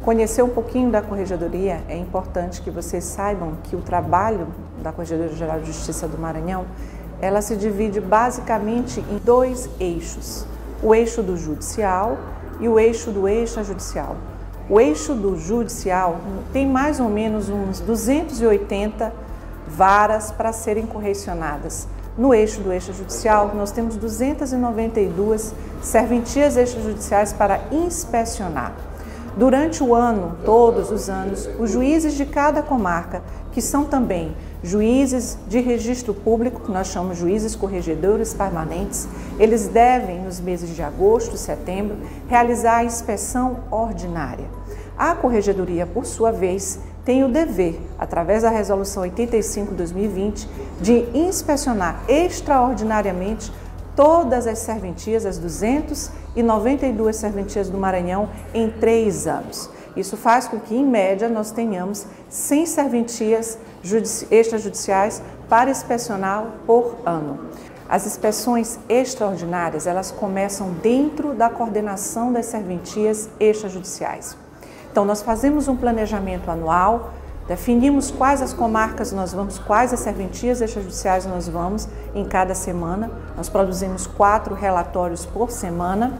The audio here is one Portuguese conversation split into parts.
conhecer um pouquinho da Corregedoria, é importante que vocês saibam que o trabalho da Corregedoria Geral de Justiça do Maranhão, ela se divide basicamente em dois eixos, o eixo do judicial e o eixo do extrajudicial. O eixo do judicial tem mais ou menos uns 280 varas para serem correcionadas. No eixo do extrajudicial, nós temos 292 serventias extrajudiciais para inspecionar. Durante o ano, todos os anos, os juízes de cada comarca, que são também juízes de registro público, que nós chamamos juízes corregedores permanentes, eles devem, nos meses de agosto e setembro, realizar a inspeção ordinária. A Corregedoria, por sua vez, tem o dever, através da Resolução 85/2020, de inspecionar extraordinariamente todas as serventias, as 292 serventias do Maranhão, em 3 anos. Isso faz com que, em média, nós tenhamos 100 serventias extrajudiciais para inspecionar por ano. As inspeções extraordinárias, elas começam dentro da coordenação das serventias extrajudiciais. Então, nós fazemos um planejamento anual, definimos quais as comarcas nós vamos, quais as serventias extrajudiciais nós vamos em cada semana. Nós produzimos 4 relatórios por semana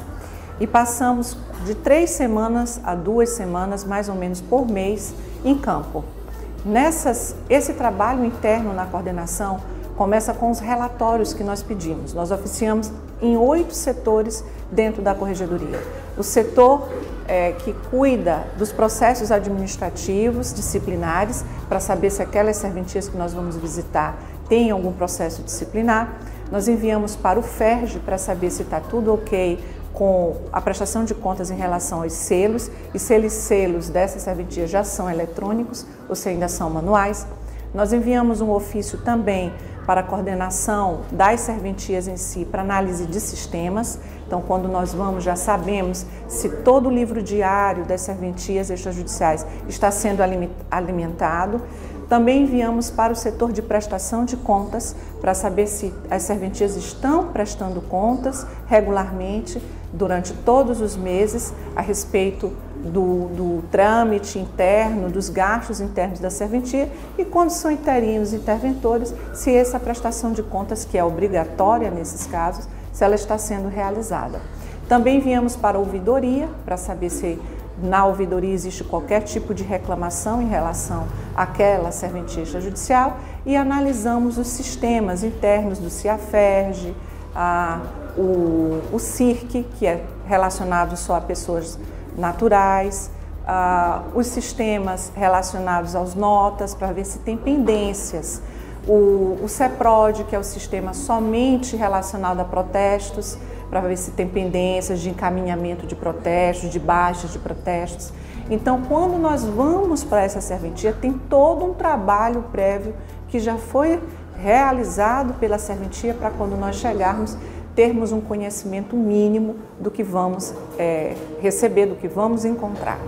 e passamos de 3 semanas a 2 semanas, mais ou menos por mês, em campo. Esse trabalho interno na coordenação começa com os relatórios que nós pedimos. Nós oficiamos em 8 setores dentro da Corregedoria. O setor que cuida dos processos administrativos, disciplinares, para saber se aquelas serventias que nós vamos visitar têm algum processo disciplinar. Nós enviamos para o FERJ para saber se está tudo ok com a prestação de contas em relação aos selos e se os selos dessas serventias já são eletrônicos ou se ainda são manuais. Nós enviamos um ofício também para a coordenação das serventias em si, para análise de sistemas. Então, quando nós vamos, já sabemos se todo o livro diário das serventias extrajudiciais está sendo alimentado. Também enviamos para o setor de prestação de contas, para saber se as serventias estão prestando contas regularmente durante todos os meses a respeito do trâmite interno, dos gastos internos da serventia e quando são interinos e interventores, se essa prestação de contas, que é obrigatória nesses casos, se ela está sendo realizada. Também enviamos para a ouvidoria, para saber se na ouvidoria existe qualquer tipo de reclamação em relação àquela serventia extrajudicial e analisamos os sistemas internos do CIAFERJ, o CIRC, que é relacionado só a pessoas naturais, os sistemas relacionados aos notas, para ver se tem pendências, o CEPROD, que é o sistema somente relacionado a protestos, para ver se tem pendências de encaminhamento de protestos, de baixas de protestos. Então, quando nós vamos para essa serventia, tem todo um trabalho prévio que já foi realizado pela serventia para quando nós chegarmos, termos um conhecimento mínimo do que vamos receber, do que vamos encontrar.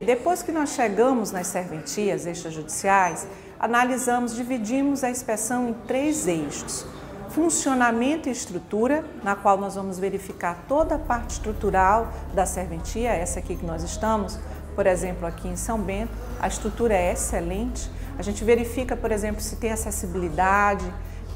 Depois que nós chegamos nas serventias extrajudiciais, analisamos, dividimos a inspeção em 3 eixos. Funcionamento e estrutura, na qual nós vamos verificar toda a parte estrutural da serventia, essa aqui que nós estamos, por exemplo, aqui em São Bento, a estrutura é excelente. A gente verifica, por exemplo, se tem acessibilidade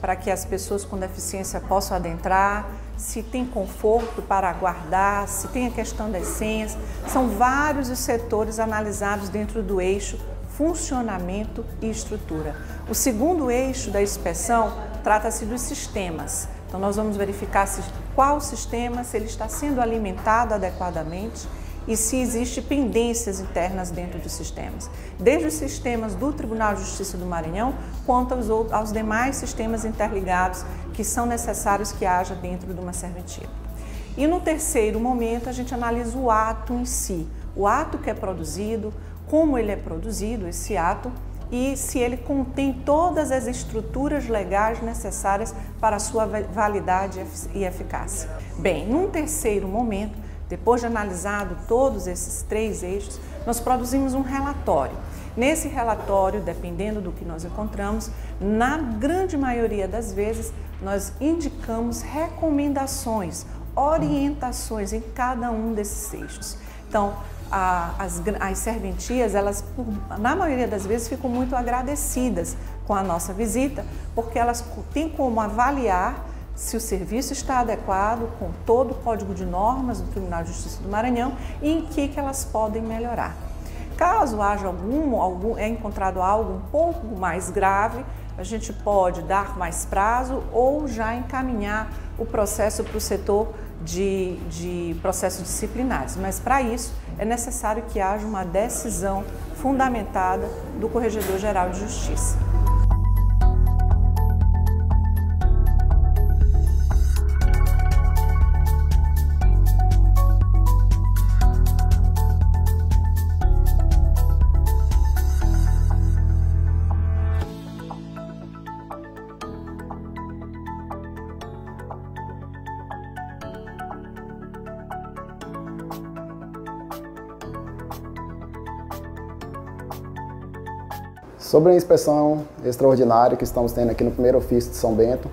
para que as pessoas com deficiência possam adentrar, se tem conforto para aguardar, se tem a questão das senhas. São vários os setores analisados dentro do eixo funcionamento e estrutura. O segundo eixo da inspeção trata-se dos sistemas. Então, nós vamos verificar qual sistema, se ele está sendo alimentado adequadamente e se existe pendências internas dentro dos sistemas. Desde os sistemas do Tribunal de Justiça do Maranhão, quanto aos demais sistemas interligados que são necessários que haja dentro de uma serventia. E no terceiro momento, a gente analisa o ato em si, o ato que é produzido, como ele é produzido, esse ato, e se ele contém todas as estruturas legais necessárias para a sua validade e eficácia. Bem, num terceiro momento, depois de analisado todos esses 3 eixos, nós produzimos um relatório. Nesse relatório, dependendo do que nós encontramos, na grande maioria das vezes, nós indicamos recomendações, orientações em cada um desses eixos. Então, as serventias, elas, na maioria das vezes, ficam muito agradecidas com a nossa visita, porque elas têm como avaliar se o serviço está adequado com todo o Código de Normas do Tribunal de Justiça do Maranhão e em que elas podem melhorar. Caso haja encontrado algo um pouco mais grave, a gente pode dar mais prazo ou já encaminhar o processo para o setor de processos disciplinares. Mas para isso é necessário que haja uma decisão fundamentada do Corregedor-Geral de Justiça. Sobre a inspeção extraordinária que estamos tendo aqui no primeiro ofício de São Bento,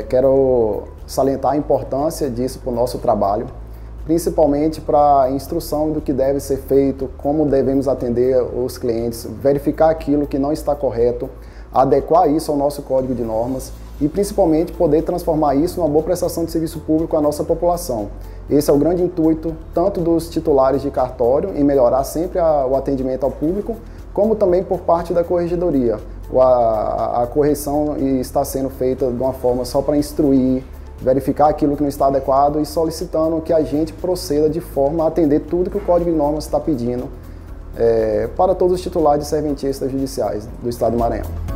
quero salientar a importância disso para o nosso trabalho, principalmente para a instrução do que deve ser feito, como devemos atender os clientes, verificar aquilo que não está correto, adequar isso ao nosso Código de Normas e principalmente poder transformar isso numa boa prestação de serviço público à nossa população. Esse é o grande intuito tanto dos titulares de cartório em melhorar sempre o atendimento ao público, como também por parte da corregedoria. A correção está sendo feita de uma forma só para instruir, verificar aquilo que não está adequado e solicitando que a gente proceda de forma a atender tudo que o Código de Normas está pedindo para todos os titulares de serventias judiciais do Estado do Maranhão.